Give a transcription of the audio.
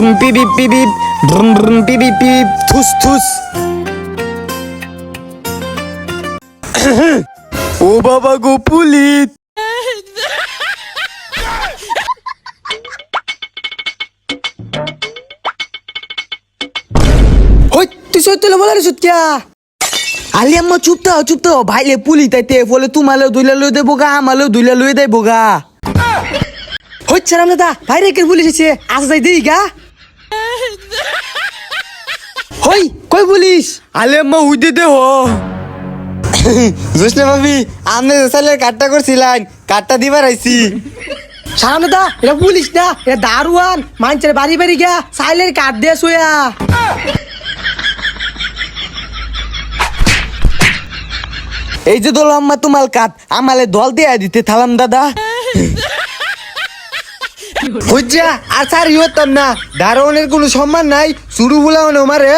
পিপ পিপ পিপ পিপ থুস থুস। ও বাবা গো পুলিশ! হই তুই সত্যি বলে রে সুতকিয়া আলি আম্মা চুপ তো ভাইলে পুলি তাইতে বলে তোমালেও দুইলা লই দেবো গা আমালেও দুইলা লই দেবো গা। হচ্ছে রাম দাদা ভাইরে কে পুলিশ এসে আজ যাই দেই গা। হই কই পুলিশ? আলে আম্মা উইদে দে হো। জোসনা ভাবি আমনে সালের কাটটা করছিলেন, কাটটা দিবার আইছি। সারাম দাদা এটা পুলিশ না, এটা দারুয়ান মানুষের বাড়ি বাড়ি গা সাইলের কাট দিয়ে শুয়া। এই যে দল আম্মা তোমার কাট আমালে দল দিয়া দিতে থালাম দাদা। হজ্জা আর স্যার ইহতাম না, দারোয়ানের কোনো সম্মান নাই, শুরু বলাও না মারে।